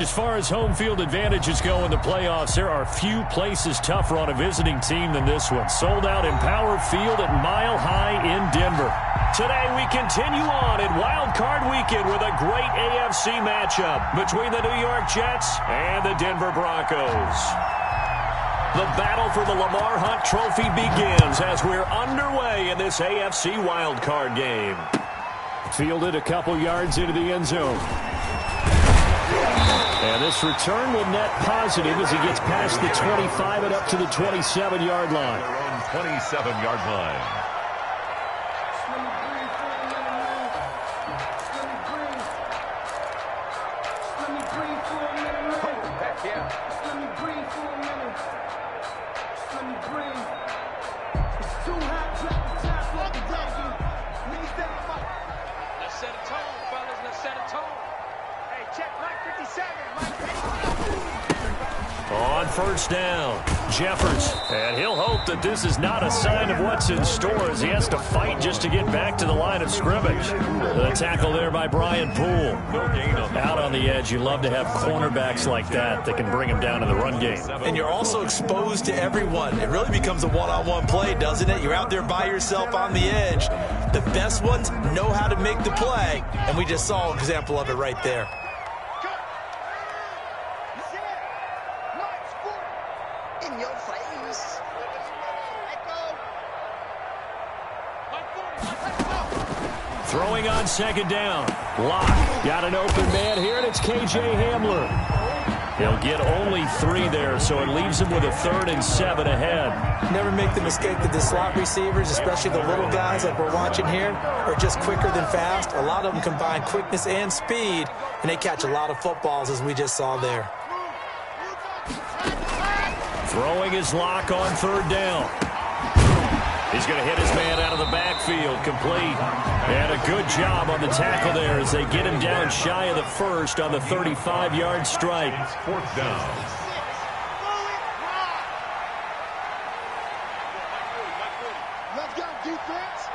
As far as home field advantages go in the playoffs, there are few places tougher on a visiting team than this one. Sold out Empower Field at Mile High in Denver. Today we continue on in Wild Card Weekend with a great AFC matchup between the New York Jets and the Denver Broncos. The battle for the Lamar Hunt Trophy begins as we're underway in this AFC Wild Card game. Fielded a couple yards into the end zone. And this return will net positive as he gets past the 25 and up to the 27-yard line. Their own 27-yard line. On first down, Jeffers. And he'll hope that this is not a sign of what's in store as he has to fight just to get back to the line of scrimmage. The tackle there by Brian Poole. Out on the edge, you love to have cornerbacks like that can bring him down in the run game. And you're also exposed to everyone. It really becomes a one-on-one play, doesn't it? You're out there by yourself on the edge. The best ones know how to make the play, and we just saw an example of it right there. Throwing on second down. Locke got an open man here, and it's K.J. Hamler. He'll get only 3 there, so it leaves him with a 3rd and 7 ahead. Never make the mistake that the slot receivers, especially the little guys like we're watching here, are just quicker than fast. A lot of them combine quickness and speed, and they catch a lot of footballs, as we just saw there. Throwing his Locke on 3rd down. He's going to hit his man out of the backfield, complete. And a good job on the tackle there as they get him down shy of the first on the 35-yard strike. 4th down. Let's go, defense.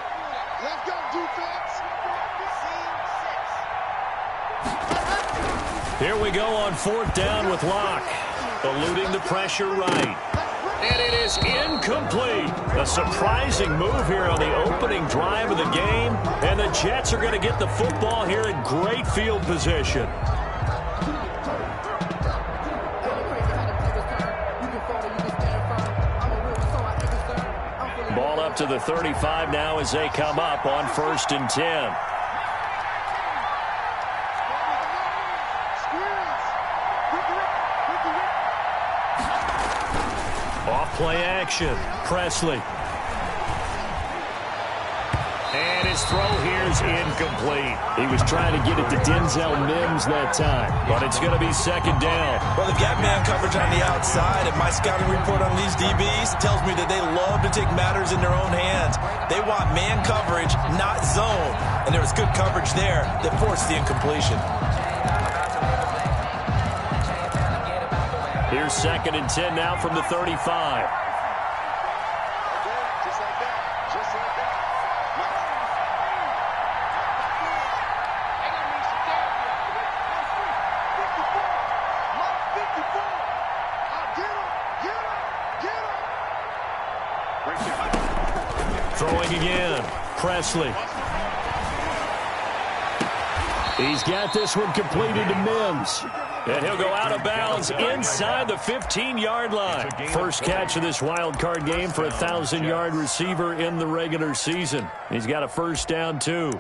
Let's go, defense. Here we go on 4th down with Locke. Eluding the pressure right. And it is incomplete. A surprising move here on the opening drive of the game. And the Jets are going to get the football here in great field position. Ball up to the 35 now as they come up on 1st and 10. Play action. Presley. And his throw here's incomplete. He was trying to get it to Denzel Mims that time, but it's going to be 2nd down. Well, they've got man coverage on the outside, and my scouting report on these DBs tells me that they love to take matters in their own hands. They want man coverage, not zone, and there was good coverage there that forced the incompletion. Here's 2nd and 10 now from the 35. Throwing again. Presley. He's got this one completed to Mims. And he'll go out of bounds inside the 15-yard line. First catch of this wild card game for a 1,000-yard receiver in the regular season. He's got a 1st down, too.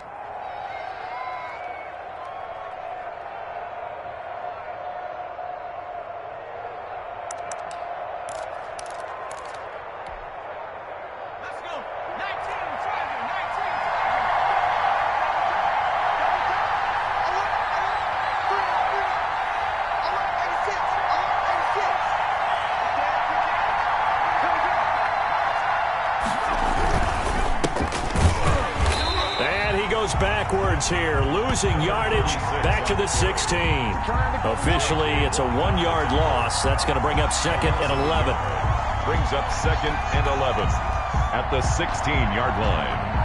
Backwards here, losing yardage back to the 16. Officially, it's a 1-yard loss. That's going to bring up 2nd and 11. Brings up 2nd and 11 at the 16-yard line.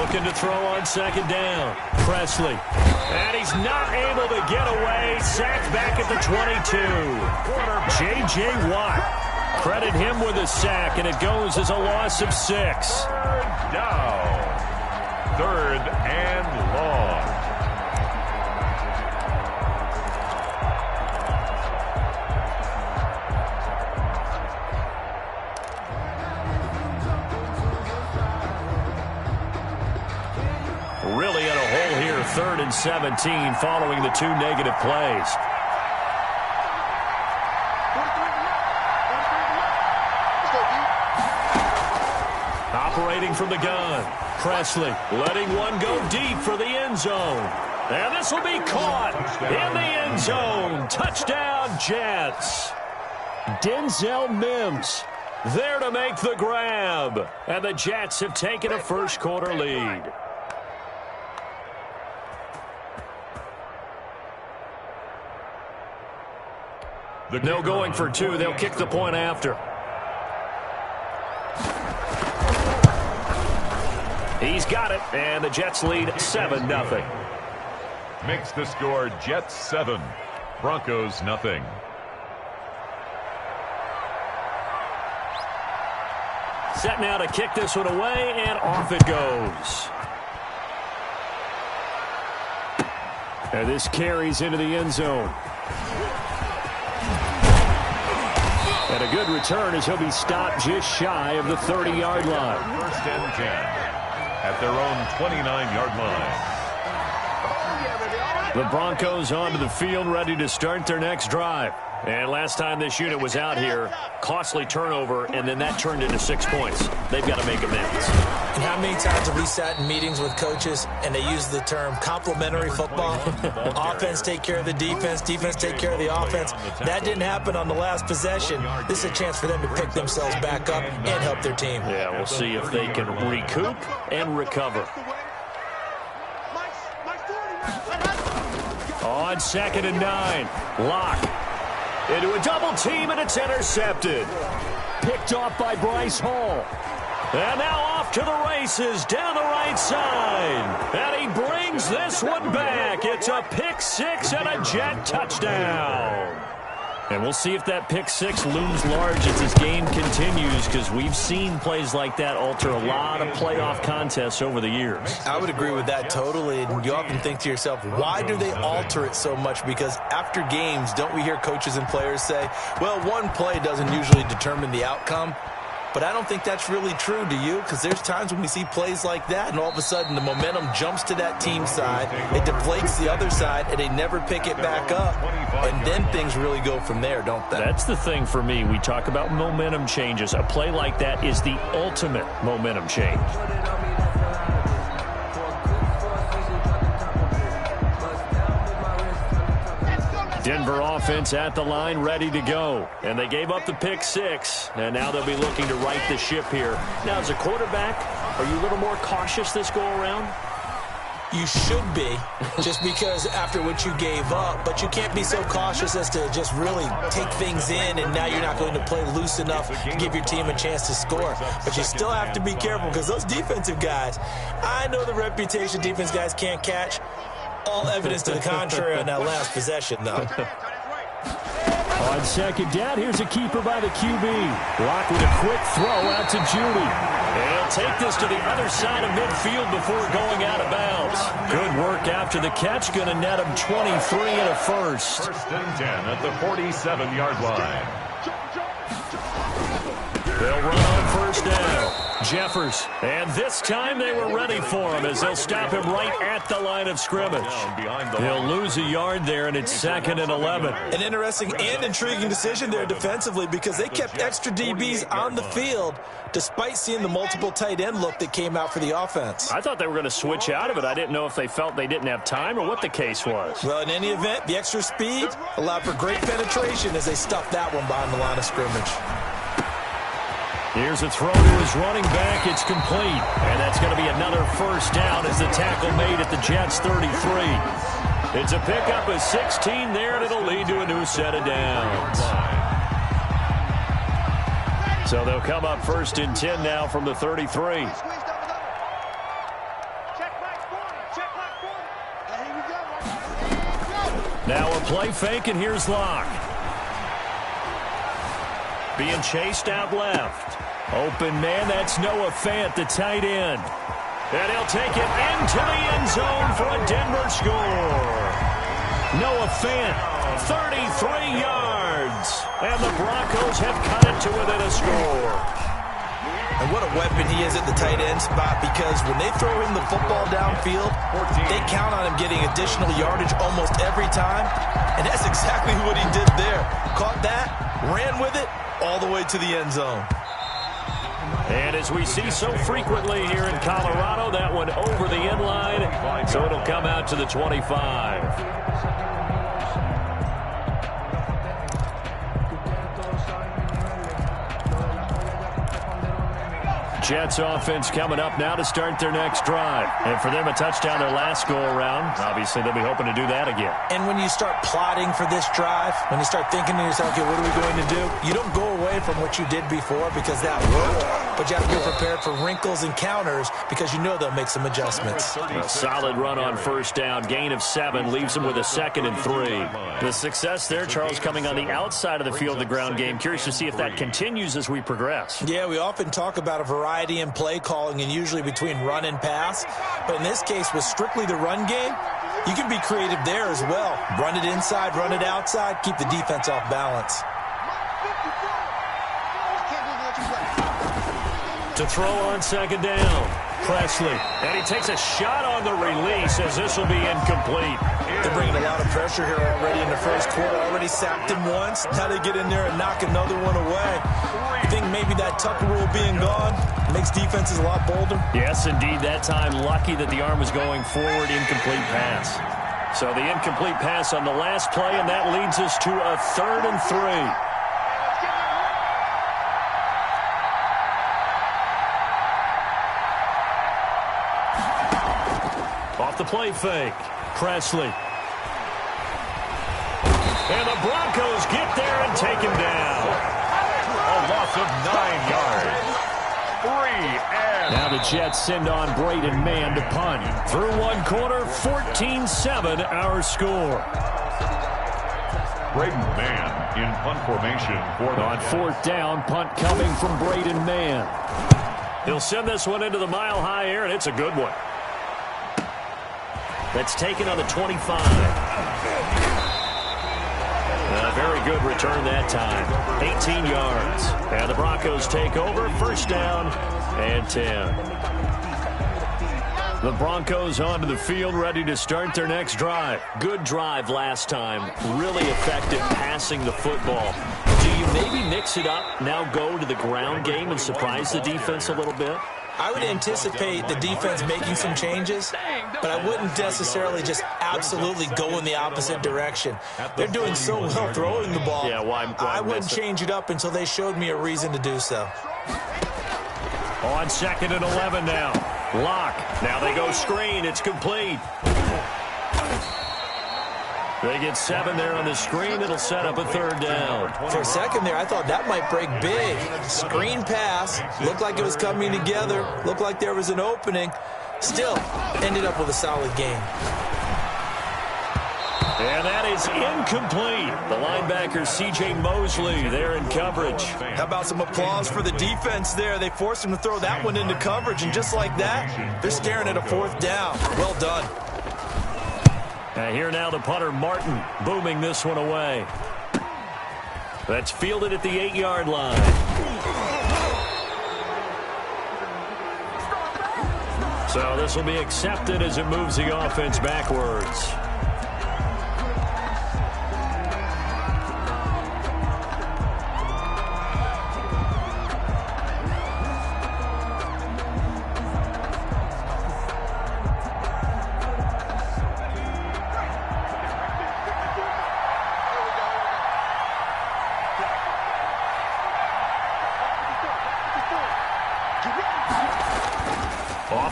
Looking to throw on second down. Presley. And he's not able to get away. Sacked back at the 22. J.J. Watt. Credit him with a sack, and it goes as a loss of 6. Third down. 3rd and long. Really in a hole here, 3rd and 17, following the 2 negative plays. Operating from the gun, Presley letting one go deep for the end zone. And this will be caught in the end zone. Touchdown, Jets. Denzel Mims there to make the grab. And the Jets have taken a first-quarter lead. No going for 2. They'll kick the point after. He's got it, and the Jets lead 7-0. Makes the score Jets 7, Broncos nothing. Set now to kick this one away, and off it goes. And this carries into the end zone. And a good return as he'll be stopped just shy of the 30-yard line. 1st and 10 at their own 29-yard line. The Broncos onto the field, ready to start their next drive. And last time this unit was out here, costly turnover, and then that turned into 6 points. They've got to make amends. And how many times have we sat in meetings with coaches and they use the term complementary football? Offense take care of the defense, defense take care of the offense. That didn't happen on the last possession. This is a chance for them to pick themselves back up and help their team. Yeah, we'll see if they can recoup and recover. On 2nd and 9, Locke into a double team, and it's intercepted. Picked off by Bryce Hall. And now off to the races down the right side. And he brings this one back. It's a pick 6 and a Jet touchdown. And we'll see if that pick 6 looms large as this game continues, because we've seen plays like that alter a lot of playoff contests over the years. I would agree with that totally. And you often think to yourself, why do they alter it so much? Because after games, don't we hear coaches and players say, well, one play doesn't usually determine the outcome? But I don't think that's really true, do you? Because there's times when we see plays like that, and all of a sudden the momentum jumps to that team side, it deflates the other side, and they never pick it back up. And then things really go from there, don't they? That's the thing for me. We talk about momentum changes. A play like that is the ultimate momentum change. Denver offense at the line, ready to go. And they gave up the pick 6, and now they'll be looking to right the ship here. Now, as a quarterback, are you a little more cautious this go-around? You should be, just because after what you gave up. But you can't be so cautious as to just really take things in, and now you're not going to play loose enough to give your team a chance to score. But you still have to be careful, because those defensive guys, I know the reputation defense guys can't catch. All evidence to the contrary on that last possession, though. On 2nd down, here's a keeper by the QB. Locke with a quick throw out to Judy. And he'll take this to the other side of midfield before going out of bounds. Good work after the catch. Going to net him 23 and a first. 1st and 10 at the 47-yard line. They'll run on 1st down. Jeffers. And this time they were ready for him as they'll stop him right at the line of scrimmage. He'll lose a yard there, and it's 2nd and 11. An interesting and intriguing decision there defensively, because they kept extra DBs on the field despite seeing the multiple tight end look that came out for the offense. I thought they were going to switch out of it. I didn't know if they felt they didn't have time or what the case was. Well, in any event, the extra speed allowed for great penetration as they stuffed that one behind the line of scrimmage. Here's a throw to his running back. It's complete. And that's going to be another 1st down as the tackle made at the Jets' 33. It's a pickup of 16 there, and it'll lead to a new set of downs. So they'll come up 1st and 10 now from the 33. Now a play fake, and here's Locke. Being chased out left. Open man, that's Noah Fant, the tight end. And he'll take it into the end zone for a Denver score. Noah Fant, 33 yards. And the Broncos have cut it to within a score. And what a weapon he is at the tight end spot, because when they throw him the football downfield, they count on him getting additional yardage almost every time. And that's exactly what he did there. Caught that, ran with it, all the way to the end zone. And as we see so frequently here in Colorado, that one over the end line, so it'll come out to the 25. Jets offense coming up now to start their next drive. And for them, a touchdown their last go-around. Obviously, they'll be hoping to do that again. And when you start plotting for this drive, when you start thinking to yourself, okay, what are we going to do? You don't go away from what you did before because that worked. But you have to be prepared for wrinkles and counters because you know they'll make some adjustments. A solid run on first down. Gain of 7 leaves them with a 2nd and 3. The success there, Charles, coming on the outside of the field, the ground game. Curious to see if that continues as we progress. Yeah, we often talk about a variety in play calling and usually between run and pass. But in this case, with strictly the run game, you can be creative there as well. Run it inside, run it outside, keep the defense off balance. To throw on second down, Presley. And he takes a shot on the release as this will be incomplete. They're bringing a lot of pressure here already in the first quarter. Already sacked him once. Now they get in there and knock another one away. I think maybe that Tucker rule being gone makes defenses a lot bolder. Yes, indeed. That time, lucky that the arm was going forward. Incomplete pass. So the incomplete pass on the last play, and that leads us to a 3rd and 3. Off the play fake, Presley. And the Broncos get there and take him down. A loss of 9 yards. 3 and... Now the Jets send on Braden Mann to punt. Through one quarter, 14-7 our score. Braden Mann in punt formation for the On 4th down, punt coming from Braden Mann. He'll send this one into the mile-high air, and it's a good one. That's taken on the 25. A very good return that time. 18 yards. And the Broncos take over. First down and 10. The Broncos onto the field, ready to start their next drive. Good drive last time. Really effective passing the football. Do you maybe mix it up, now go to the ground game and surprise the defense a little bit? I would anticipate the defense making some changes, but I wouldn't necessarily just absolutely go in the opposite direction. They're doing so well throwing the ball. Yeah, why I wouldn't change it up until they showed me a reason to do so. On 2nd and 11 now. Locke. Now they go screen. It's complete. They get 7 there on the screen. It'll set up a 3rd down. For a second there, I thought that might break big. Screen pass. Looked like it was coming together. Looked like there was an opening. Still, ended up with a solid game. And that is incomplete. The linebacker, C.J. Mosley, there in coverage. How about some applause for the defense there? They forced him to throw that one into coverage, and just like that, they're staring at a 4th down. Well done. Here now the punter, Martin, booming this one away. That's fielded at the 8-yard line. So this will be accepted as it moves the offense backwards.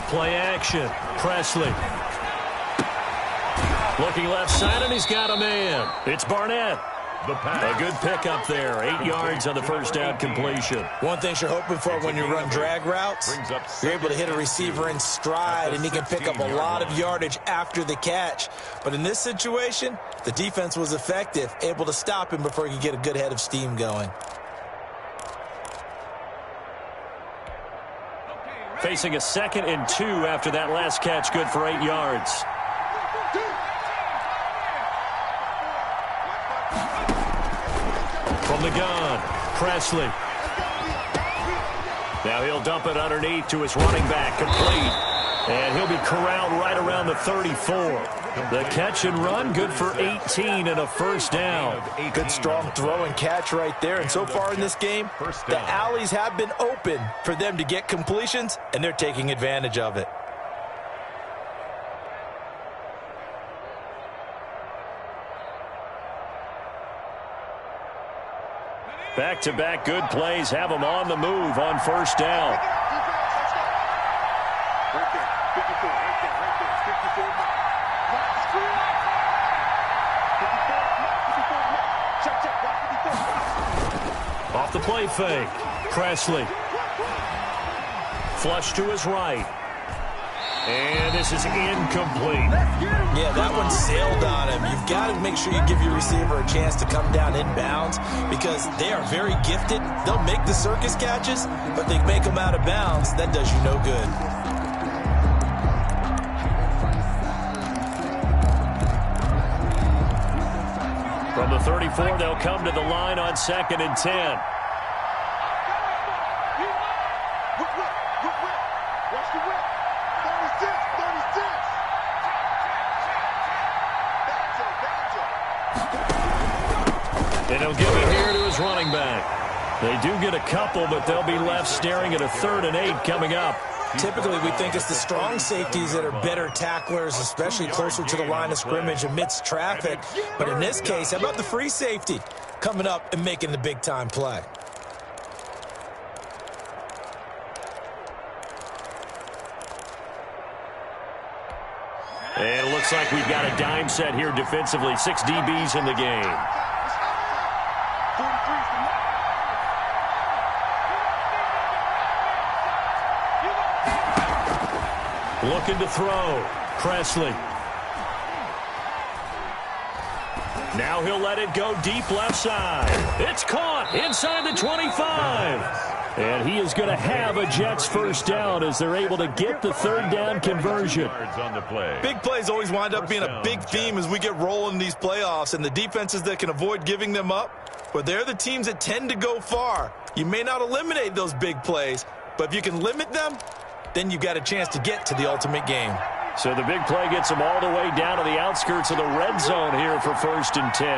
Play action. Presley. Looking left side, and he's got a man. It's Barnett. the pass. A good pickup there. 8 yards on the first down completion. One thing you're hoping for when you run drag routes, you're able to hit a receiver in stride, and he can pick up a lot of yardage after the catch. But in this situation, the defense was effective, able to stop him before he could get a good head of steam going. Facing a 2nd and 2 after that last catch, good for 8 yards. From the gun, Presley. Now he'll dump it underneath to his running back, complete. And he'll be corralled right around the 34. The catch and run, good for 18 and a first down. Good strong throw and catch right there. And so far in this game, the alleys have been open for them to get completions, and they're taking advantage of it. Back-to-back good plays have them on the move on first down. Off the play fake, Presley. Flush to his right. And this is incomplete. Yeah, that one sailed on him. You've got to make sure you give your receiver a chance to come down inbounds because they are very gifted. They'll make the circus catches, but they make them out of bounds. That does you no good. From the 34, they'll come to the line on 2nd and 10. And he'll give it here to his running back. They do get a couple, but they'll be left staring at a 3rd and 8 coming up. Typically, we think it's the strong safeties that are better tacklers, especially closer to the line of scrimmage amidst traffic. But in this case, how about the free safety coming up and making the big-time play? And it looks like we've got a dime set here defensively. 6 DBs in the game. Looking to throw. Presley. Now he'll let it go deep left side. It's caught inside the 25. And he is going to have a Jets first down as they're able to get the 3rd down conversion. Big plays always wind up being a big theme as we get rolling in these playoffs, and the defenses that can avoid giving them up, but they're the teams that tend to go far. You may not eliminate those big plays, but if you can limit them, then you've got a chance to get to the ultimate game. So the big play gets them all the way down to the outskirts of the red zone here for 1st and 10.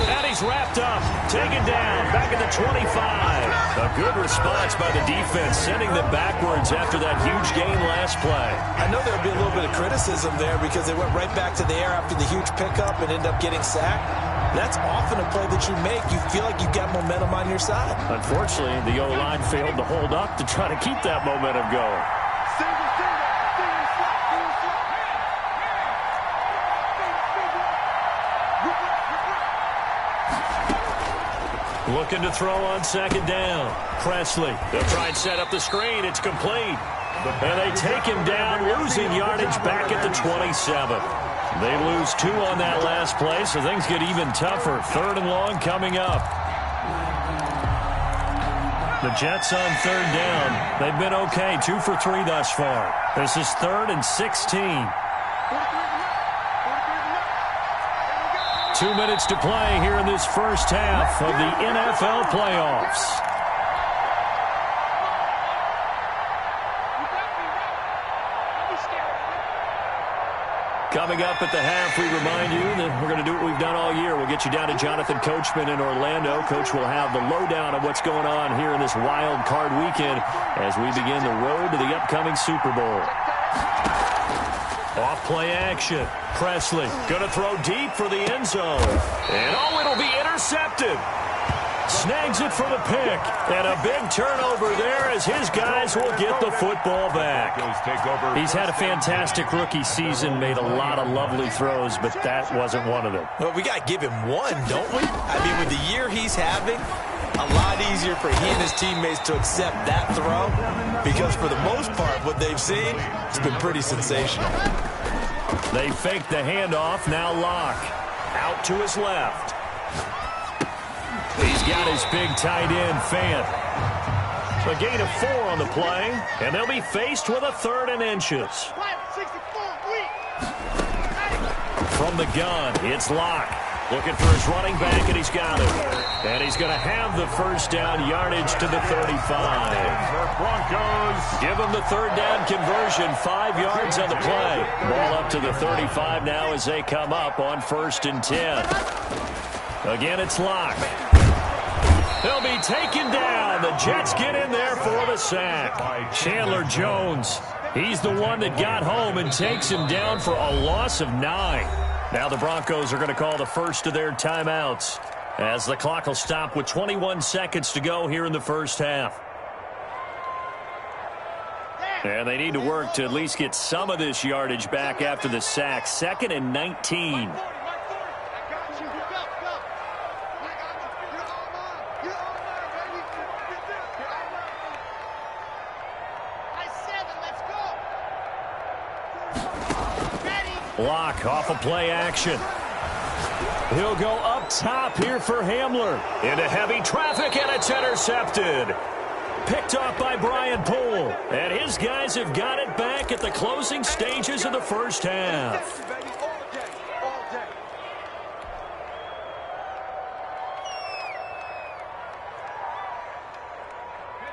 And he's wrapped up, taken down, back at the 25. A good response by the defense, sending them backwards after that huge gain last play. I know there'll be a little bit of criticism there because they went right back to the air after the huge pickup and ended up getting sacked. That's often a play that you make. You feel like you've got momentum on your side. Unfortunately, the O-line failed to hold up to try to keep that momentum going. Looking to throw on 2nd down. Presley. They'll try and set up the screen. It's complete. And they take him down, losing yardage back at the 27. They lose 2 on that last play, so things get even tougher. 3rd and long coming up. The Jets on 3rd down. They've been okay, 2 for 3 thus far. This is 3rd and 16. 2 minutes to play here in this first half of the NFL playoffs. Coming up at the half, we remind you that we're going to do what we've done all year. We'll get you down to Jonathan Coachman in Orlando. Coach will have the lowdown of what's going on here in this wild card weekend as we begin the road to the upcoming Super Bowl. Off play action. Presley going to throw deep for the end zone. And it'll be intercepted. Snags it for the pick. And a big turnover there as his guys will get the football back. He's had a fantastic rookie season, made a lot of lovely throws, but that wasn't one of them. Well, we got to give him one, don't we? I mean, with the year he's having, a lot easier for he and his teammates to accept that throw because for the most part, what they've seen, it's been pretty sensational. They fake the handoff. Now Locke out to his left. He's got his big tight end, Fant. A gain of 4 on the play, and they'll be faced with a 3rd and inches. From the gun, it's Locke. Looking for his running back, and he's got it. And he's going to have the first down yardage to the 35. Broncos. Give him the 3rd down conversion, 5 yards on the play. Ball up to the 35 now as they come up on 1st and 10. Again, it's Locke. They'll be taken down. The Jets get in there for the sack. Chandler Jones, he's the one that got home and takes him down for a loss of 9. Now the Broncos are going to call the first of their timeouts as the clock will stop with 21 seconds to go here in the first half. And they need to work to at least get some of this yardage back after the sack. 2nd and 19. Locke off of play action. He'll go up top here for Hamler. Into heavy traffic, and it's intercepted. Picked off by Brian Poole. And his guys have got it back at the closing stages of the first half.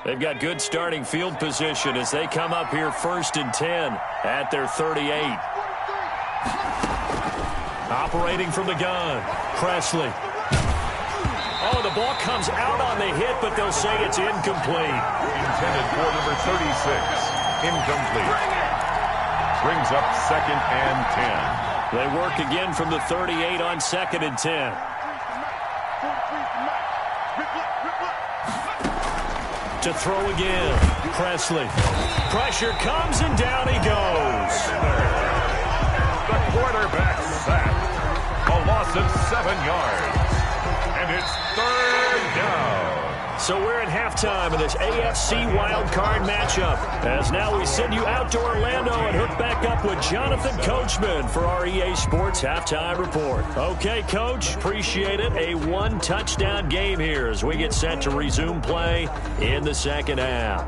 They've got good starting field position as they come up here 1st and 10 at their 38. Operating from the gun, Presley. Oh, the ball comes out on the hit, but they'll say it's incomplete. Intended for number 36. Incomplete. Brings up 2nd and 10. They work again from the 38 on 2nd and 10. To throw again, Presley. Pressure comes, and down he goes. The quarterback sack. A loss of 7 yards. And it's 3rd down. So we're at halftime of this AFC wildcard matchup. As now we send you out to Orlando and hook back up with Jonathan Coachman for our EA Sports Halftime Report. Okay, Coach, appreciate it. A 1-touchdown game here as we get set to resume play in the second half.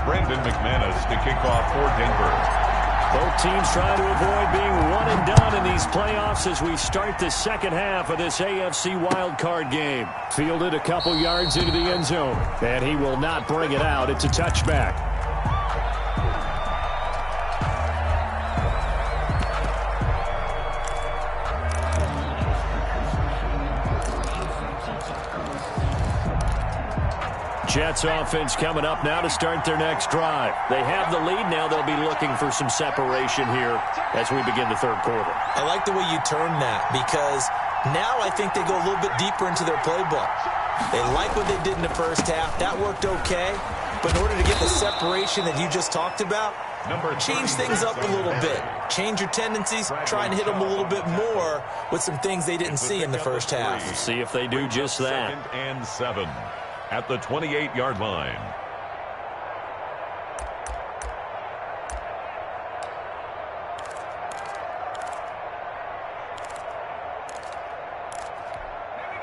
Brandon McManus to kick off for Denver. Both teams trying to avoid being one and done in these playoffs as we start the second half of this AFC wildcard game. Fielded a couple yards into the end zone, and he will not bring it out. It's a touchback. Jets offense coming up now to start their next drive. They have the lead. Now they'll be looking for some separation here as we begin the third quarter. I like the way you turn that because now I think they go a little bit deeper into their playbook. They like what they did in the first half. That worked okay. But in order to get the separation that you just talked about, change things up a little bit. Change your tendencies. Try and hit them a little bit more with some things they didn't see in the first half. See if they do just that. 2nd and 7. At the 28-yard line.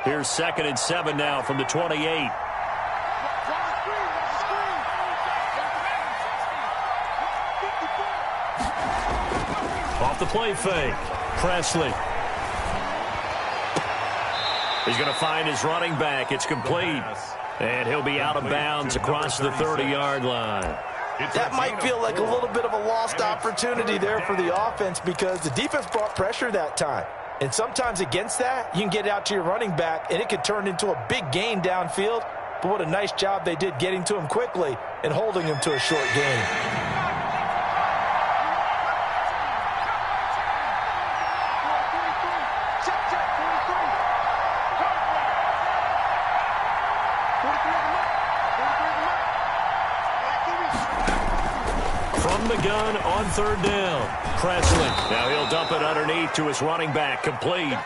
Here's 2nd and 7 now from the 28. Off the play fake. Presley. He's going to find his running back. It's complete. And he'll be out of bounds across the 30-yard line. That might feel like a little bit of a lost opportunity there for the offense because the defense brought pressure that time. And sometimes against that, you can get out to your running back, and it could turn into a big gain downfield. But what a nice job they did getting to him quickly and holding him to a short gain. from the gun on third down. Presley. Now he'll dump it underneath to his running back. Complete.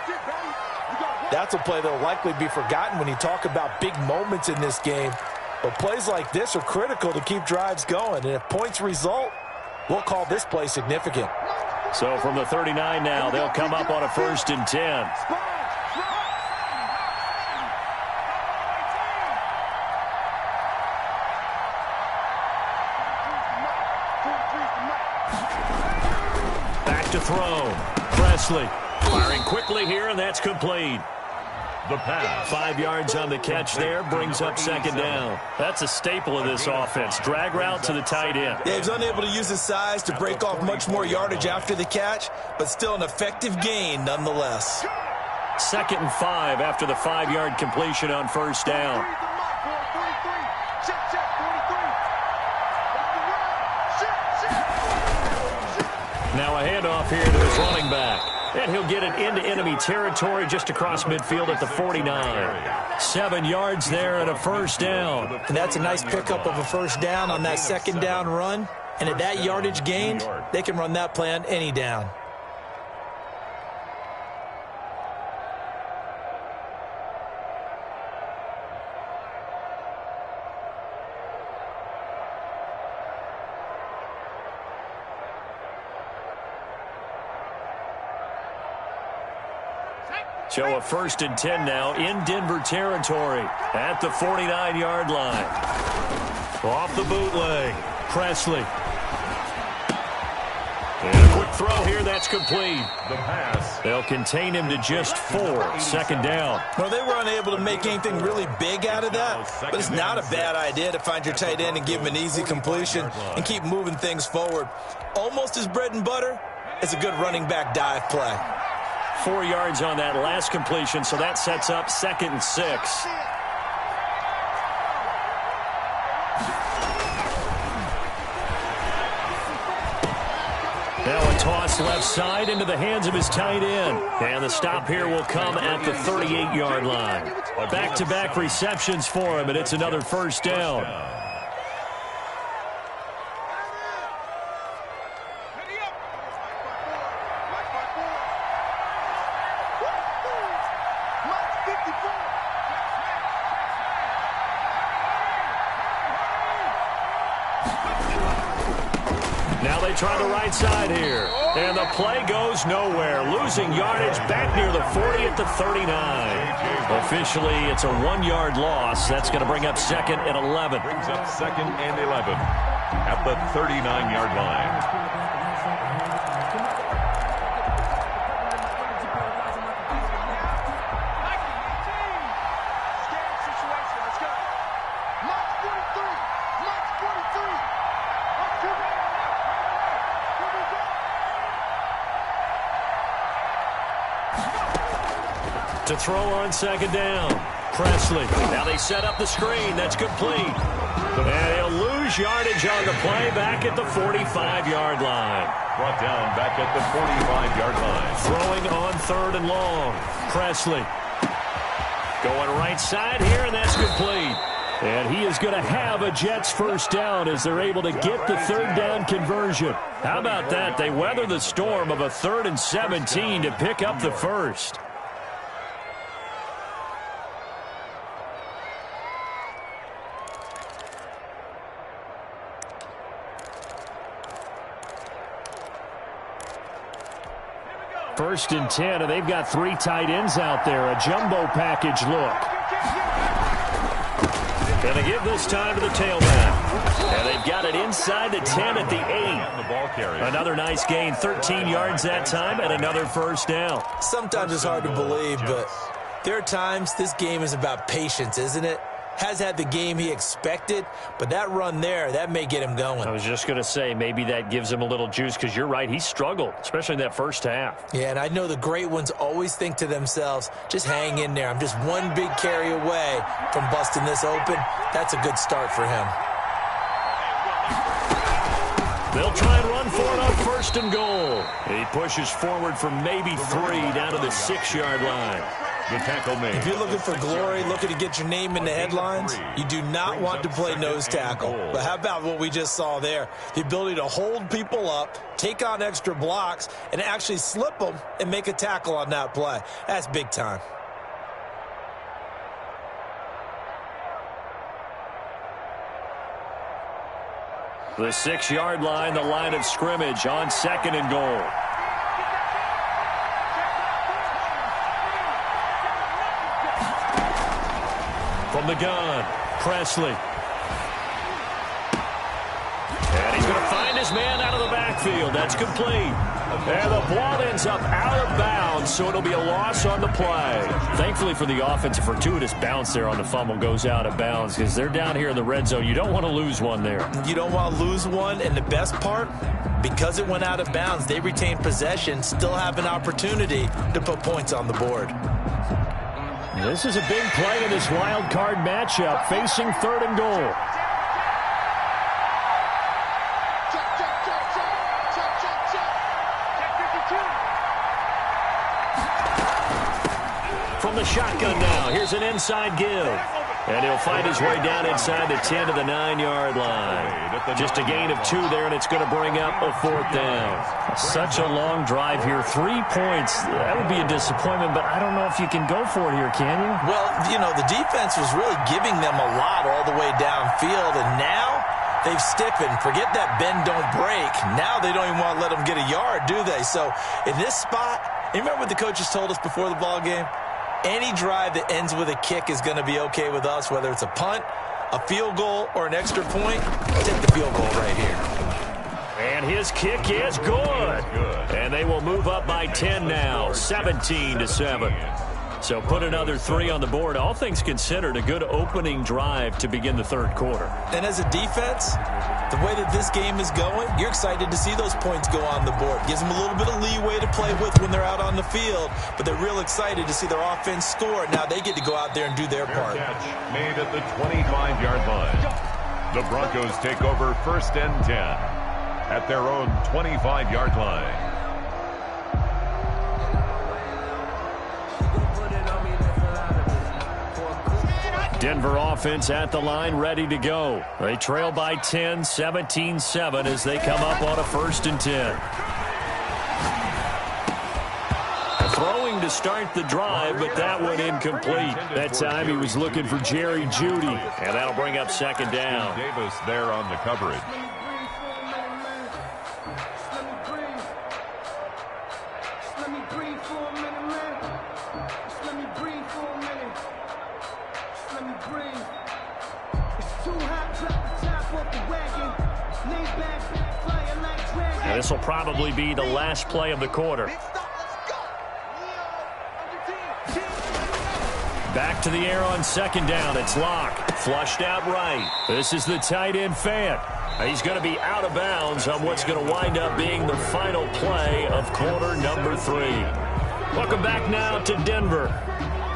That's a play that will likely be forgotten when you talk about big moments in this game. But plays like this are critical to keep drives going. And if points result, we'll call this play significant. So from the 39 now, they'll come up on a 1st and 10. Back to throw. Presley firing quickly here, and that's complete. The pass. 5 yards on the catch there, brings up 2nd down. That's a staple of this offense. Drag route to the tight end. Yeah, he was unable to use his size to break off much more yardage after the catch, but still an effective gain nonetheless. 2nd and 5 after the 5-yard completion on 1st down. Now a handoff here to his running back. And he'll get it into enemy territory just across midfield at the 49. 7 yards there and a 1st down. And that's a nice pickup of a 1st down on that 2nd down run. And at that yardage gained, they can run that play on any down. So a 1st and 10 now in Denver territory at the 49-yard line. Off the bootleg, Presley. And a quick throw here, that's complete. The pass. They'll contain him to just 4, 2nd down. Well, they were unable to make anything really big out of that, but it's not a bad idea to find your tight end and give him an easy completion and keep moving things forward. Almost his bread and butter is a good running back dive play. 4 yards on that last completion, so that sets up 2nd and 6. Now a toss left side into the hands of his tight end. And the stop here will come at the 38-yard line. Back-to-back receptions for him, and it's another 1st down. Try the right side here. And the play goes nowhere. Losing yardage back near the 40 at the 39. Officially, it's a 1-yard loss. That's going to bring up 2nd and 11. Brings up 2nd and 11 at the 39-yard line. To throw on 2nd down. Presley. Now they set up the screen. That's complete. And he'll lose yardage on the play back at the 45-yard line. Brought down back at the 45-yard line. Throwing on 3rd and long. Presley. Going right side here, and that's complete. And he is going to have a Jets 1st down as they're able to get the 3rd down conversion. How about that? They weather the storm of a 3rd and 17 to pick up the 1st. First and 10, and they've got 3 tight ends out there. A jumbo package look. Going to give this time to the tailback. And they've got it inside the 10 at the 8. Another nice gain, 13 yards that time, and another 1st down. Sometimes it's hard to believe, but there are times this game is about patience, isn't it? Has had the game he expected, but that run there, that may get him going. I was just going to say, maybe that gives him a little juice, because you're right, he struggled, especially in that 1st half. Yeah, and I know the great ones always think to themselves, just hang in there. I'm just one big carry away from busting this open. That's a good start for him. They'll try and run for it on 1st and goal. He pushes forward for maybe 3 down to the 6-yard line. The tackle made. If you're looking for glory, looking to get your name in the headlines, you do not want to play nose tackle. But how about what we just saw there? The ability to hold people up, take on extra blocks, and actually slip them and make a tackle on that play. That's big time. The 6-yard line, the line of scrimmage on 2nd and goal. From the gun, Presley. And he's going to find his man out of the backfield. That's complete. And the ball ends up out of bounds, so it'll be a loss on the play. Thankfully for the offense, a fortuitous bounce there on the fumble goes out of bounds because they're down here in the red zone. You don't want to lose one there. You don't want to lose one, and the best part, because it went out of bounds, they retain possession, still have an opportunity to put points on the board. This is a big play in this wild card matchup, facing 3rd and goal. From the shotgun now, here's an inside give. And he'll find his way down inside the 10 to the 9-yard line. Just a gain of 2 there, and it's going to bring up a 4th down. Such a long drive here. 3 points, that would be a disappointment, but I don't know if you can go for it here, can you? Well, you know, the defense was really giving them a lot all the way downfield, and now they've stiffened. Forget that bend, don't break. Now they don't even want to let them get a yard, do they? So in this spot, you remember what the coaches told us before the ball game? Any drive that ends with a kick is going to be okay with us, whether it's a punt, a field goal, or an extra point. Take the field goal right here. And his kick is good. And they will move up by 10 now, 17-7. So put another 3 on the board. All things considered, a good opening drive to begin the 3rd quarter. And as a defense, the way that this game is going, you're excited to see those points go on the board. Gives them a little bit of leeway to play with when they're out on the field, but they're real excited to see their offense score. Now they get to go out there and do their part. Catch made at the 25-yard line. The Broncos take over 1st and 10 at their own 25-yard line. Denver offense at the line, ready to go. They trail by 10, 17-7 as they come up on a 1st and 10. Throwing to start the drive, but that one incomplete. That time he was looking for Jerry Jeudy, and that'll bring up 2nd down. Davis there on the coverage. And this will probably be the last play of the quarter. Back to the air on 2nd down. It's Locke. Flushed out right. This is the tight end Fant. He's going to be out of bounds on what's going to wind up being the final play of quarter number 3. Welcome back now to Denver.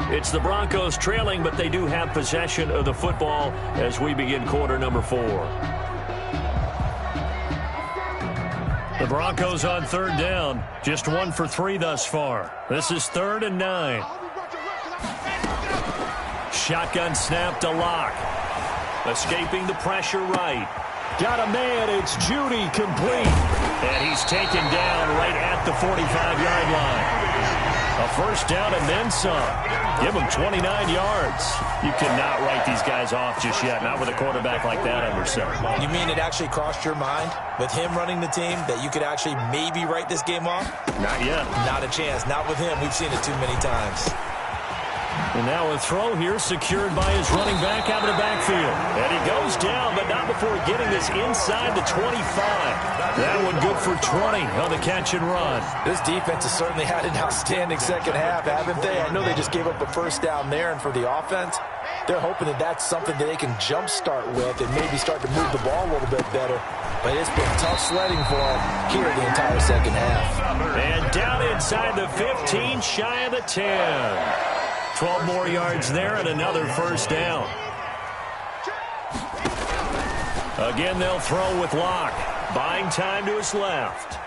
It's the Broncos trailing, but they do have possession of the football as we begin quarter number 4. The Broncos on 3rd down. Just 1 for 3 thus far. This is 3rd and 9. Shotgun snap to Locke. Escaping the pressure right. Got a man. It's Jeudy complete. And he's taken down right at the 45-yard line. A 1st down and then some. Give him 29 yards. You cannot write these guys off just yet, not with a quarterback like that under center. You mean it actually crossed your mind with him running the team that you could actually maybe write this game off? Not yet. Not a chance. Not with him. We've seen it too many times. And now a throw here secured by his running back out of the backfield. And he goes down, but not before getting this inside the 25. That one good for 20 on the catch and run. This defense has certainly had an outstanding second half, haven't they? I know they just gave up a 1st down there, and for the offense, they're hoping that that's something that they can jumpstart with and maybe start to move the ball a little bit better. But it's been tough sledding for them here the entire second half. And down inside the 15, shy of the 10. 12 more yards there and another 1st down. Again, they'll throw with Locke. Buying time to his left.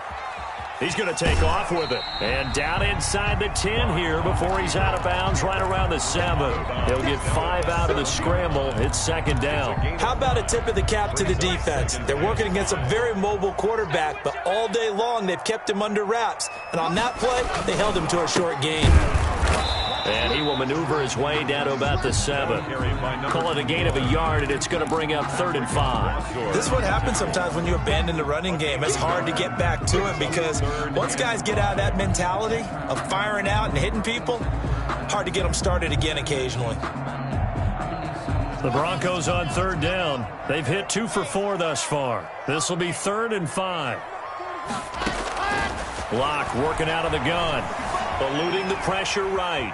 He's going to take off with it. And down inside the 10 here before he's out of bounds right around the 7. He'll get 5 out of the scramble. It's second down. How about a tip of the cap to the defense? They're working against a very mobile quarterback, but all day long they've kept him under wraps. And on that play, they held him to a short gain. And he will maneuver his way down to about the 7. Call it a gain of a yard, and it's going to bring up 3rd and 5. This is what happens sometimes when you abandon the running game. It's hard to get back to it because once guys get out of that mentality of firing out and hitting people, hard to get them started again occasionally. The Broncos on 3rd down. They've hit 2 for 4 thus far. This will be 3rd and 5. Locke working out of the gun. Eluding the pressure right.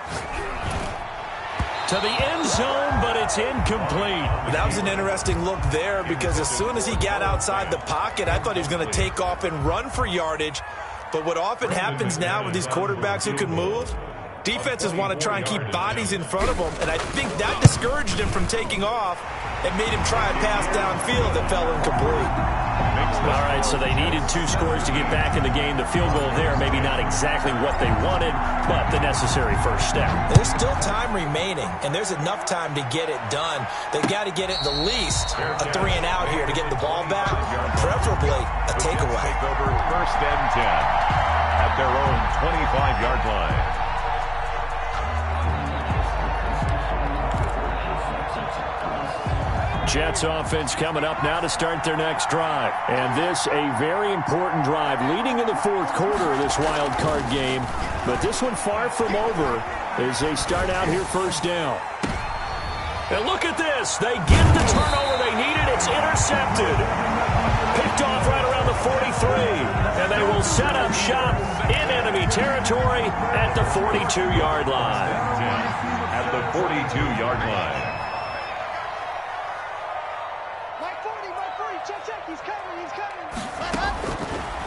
To the end zone, but it's incomplete. That was an interesting look there because as soon as he got outside the pocket, I thought he was going to take off and run for yardage. But what often happens now with these quarterbacks who can move, defenses want to try and keep bodies in front of them, and I think that discouraged him from taking off and made him try a pass downfield that fell incomplete. All right, so they needed 2 scores to get back in the game. The field goal there, maybe not exactly what they wanted, but the necessary first step. There's still time remaining, and there's enough time to get it done. They've got to get at the least a 3-and-out here to get the ball back, preferably a takeaway. Take over 1st and 10 at their own 25-yard line. Jets offense coming up now to start their next drive. And this a very important drive leading in the 4th quarter of this wild card game. But this one far from over as they start out here 1st down. And look at this. They get the turnover they needed. It's intercepted. Picked off right around the 43. And they will set up shop in enemy territory at the 42-yard line. At the 42-yard line.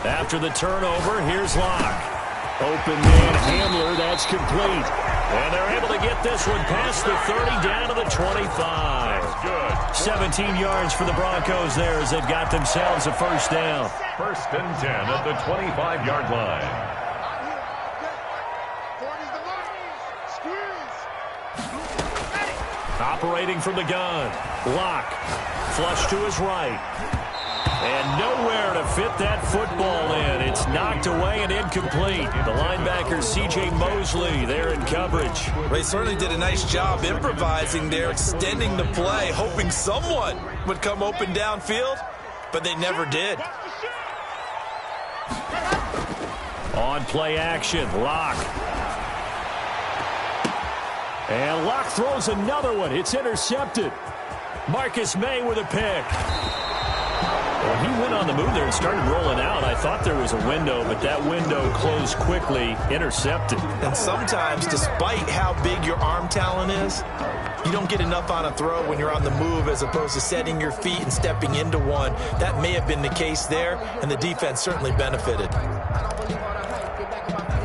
After the turnover, here's Locke. Open man Hamler, that's complete. And they're able to get this one past the 30 down to the 25. Good. 17 yards for the Broncos there as they've got themselves a 1st down. 1st and 10 at the 25-yard line. Operating from the gun. Locke. Flush to his right. And nowhere to fit that football in. It's knocked away and incomplete. The linebacker, C.J. Mosley, there in coverage. They certainly did a nice job improvising there, extending the play, hoping someone would come open downfield, but they never did. On play action, Locke. And Locke throws another one. It's intercepted. Marcus May with a pick. Well, he went on the move there and started rolling out. I thought there was a window, but that window closed quickly, intercepted. And sometimes, despite how big your arm talent is, you don't get enough on a throw when you're on the move as opposed to setting your feet and stepping into one. That may have been the case there, and the defense certainly benefited.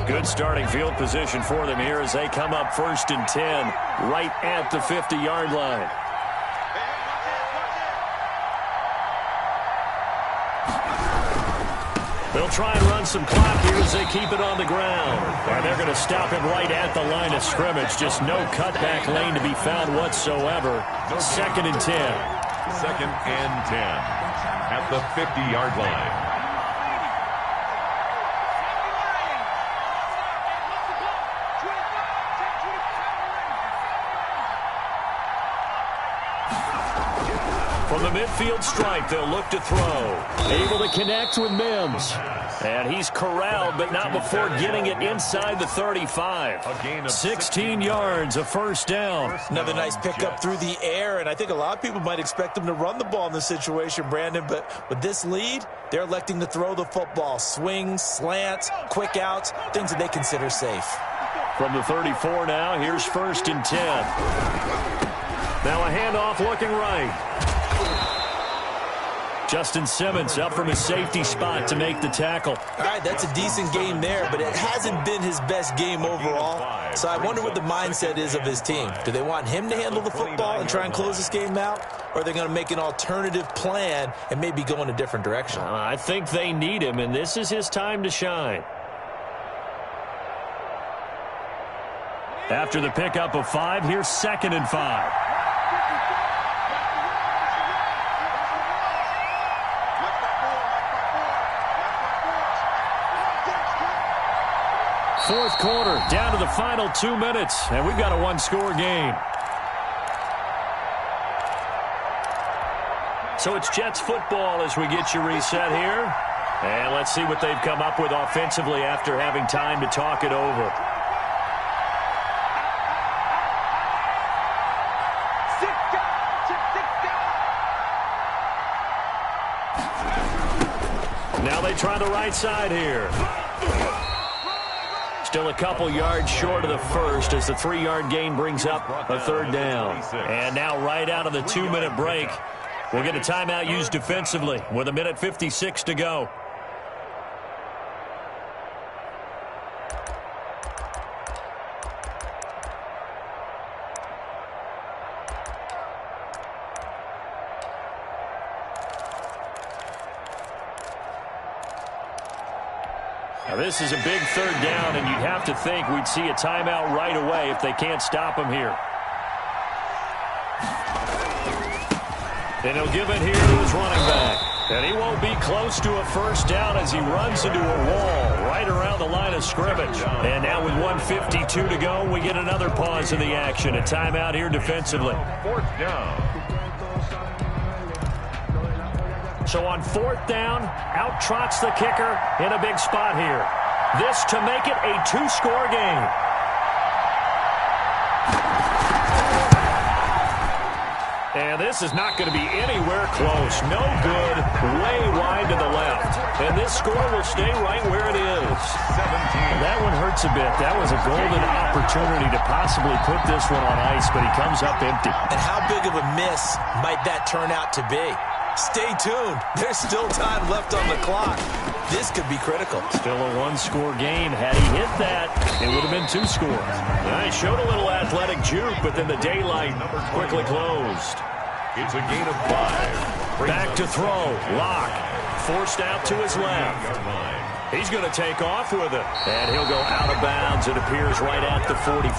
Good starting field position for them here as they come up 1st and 10 right at the 50-yard line. They'll try and run some clock here as they keep it on the ground. And they're going to stop it right at the line of scrimmage. Just no cutback lane to be found whatsoever. 2nd and 10. 2nd and 10 at the 50-yard line. From the midfield stripe, they'll look to throw. Able to connect with Mims. And he's corralled, but not before getting it inside the 35. 16 yards, a 1st down. Another nice pickup through the air, and I think a lot of people might expect them to run the ball in this situation, Brandon, but with this lead, they're electing to throw the football. Swings, slants, quick outs, things that they consider safe. From the 34 now, here's 1st and 10. Now a handoff looking right. Justin Simmons up from his safety spot to make the tackle. All right, that's a decent game there, but it hasn't been his best game overall. So I wonder what the mindset is of his team. Do they want him to handle the football and try and close this game out? Or are they going to make an alternative plan and maybe go in a different direction? I think they need him, and this is his time to shine. After the pickup of 5, here's 2nd and 5. Fourth quarter, down to the final 2 minutes, and we've got a one-score game. So it's Jets football as we get you reset here. And let's see what they've come up with offensively after having time to talk it over. Now they try the right side here. Still a couple yards short of the first as the 3-yard gain brings up a 3rd down. And now right out of the 2-minute break, we'll get a timeout used defensively with 1:56 to go. Now this is a big 3rd down, and you'd have to think we'd see a timeout right away if they can't stop him here. And he'll give it here to his running back. And he won't be close to a 1st down as he runs into a wall right around the line of scrimmage. And now with 1:52 to go, we get another pause in the action. A timeout here defensively. 4th down. So on 4th down, out trots the kicker in a big spot here. This to make it a 2-score game. And this is not going to be anywhere close. No good, way wide to the left. And this score will stay right where it is. 17. That one hurts a bit. That was a golden opportunity to possibly put this one on ice, but he comes up empty. And how big of a miss might that turn out to be? Stay tuned. There's still time left on the clock. This could be critical. Still a 1-score game. Had he hit that, it would have been 2 scores. He showed a little athletic juke, but then the daylight quickly closed. It's a gain of 5. Back to throw. Locke forced out to his left. He's going to take off with it. And he'll go out of bounds. It appears right at the 45.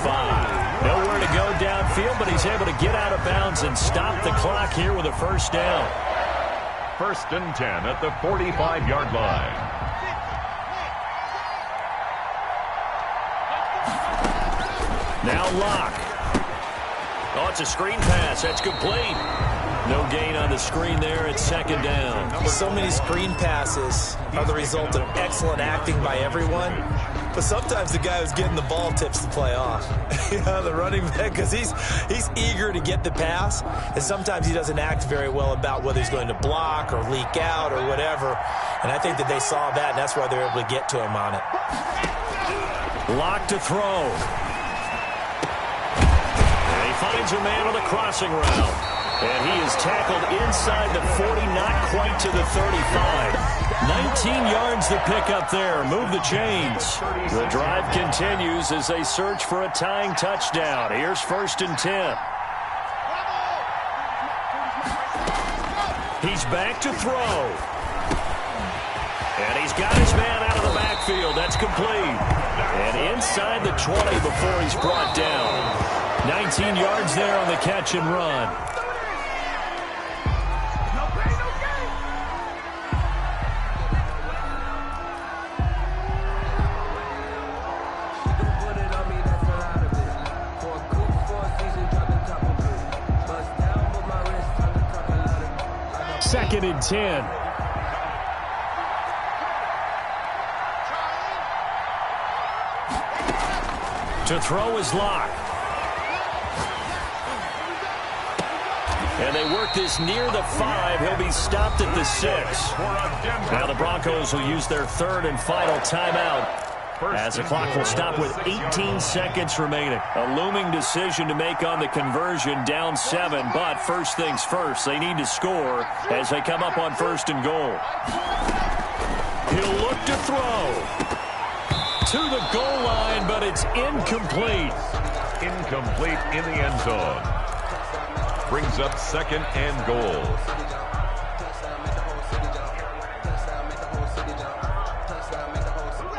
Nowhere to go downfield, but he's able to get out of bounds and stop the clock here with a 1st down. 1st and 10 at the 45-yard line. Now Locke. Oh, it's a screen pass. That's complete. No gain on the screen there. It's 2nd down. So many screen passes are the result of excellent acting by everyone. But sometimes the guy who's getting the ball tips the play off. The running back, because he's eager to get the pass. And sometimes he doesn't act very well about whether he's going to block or leak out or whatever. And I think that they saw that, and that's why they were able to get to him on it. Locke to throw. And he finds a man on the crossing route. And he is tackled inside the 40, not quite to the 35. 19 yards to pick up there. Move the chains. The drive continues as they search for a tying touchdown. Here's 1st and 10. He's back to throw. And he's got his man out of the backfield. That's complete. And inside the 20 before he's brought down. 19 yards there on the catch and run. Second and 10. To throw is Locke. And they work this near the 5. He'll be stopped at the 6. Now the Broncos will use their 3rd and final timeout As the clock will stop with 18 seconds remaining. A looming decision to make on the conversion, down 7, but first things first, they need to score as they come up on first and goal. He'll look to throw to the goal line, but it's incomplete. Incomplete in the end zone. Brings up second and goal.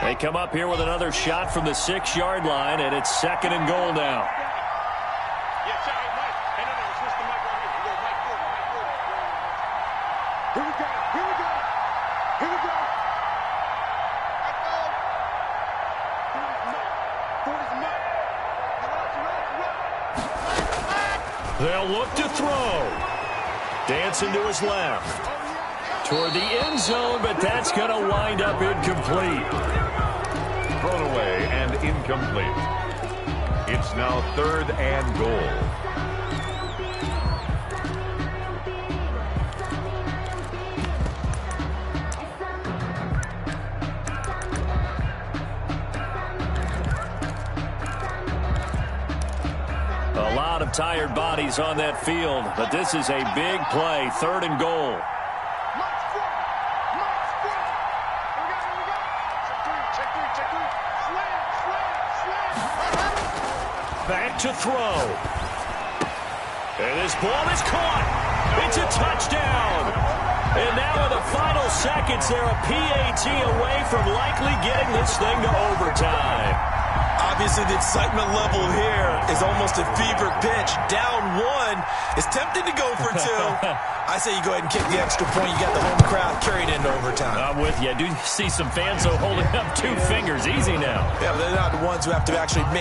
They come up here with another shot from the 6-yard line, and it's second and goal now. Here we go. Here we go. Here we go. They'll look to throw. Dancing to his left. Toward the end zone, but that's going to wind up incomplete. Thrown away and incomplete. It's now third and goal. A lot of tired bodies on that field, but this is a big play, third and goal. Back to throw. And this ball is caught. It's a touchdown. And now in the final seconds, they're a PAT away from likely getting this thing to overtime. Obviously, the excitement level here is almost a fever pitch. Down 1 is tempted to go for 2. I say you go ahead and kick the extra point. You got the home crowd carried into overtime. I'm with you. I do see some fans, though, holding up 2 fingers. Easy now. Yeah, but they're not the ones who have to actually make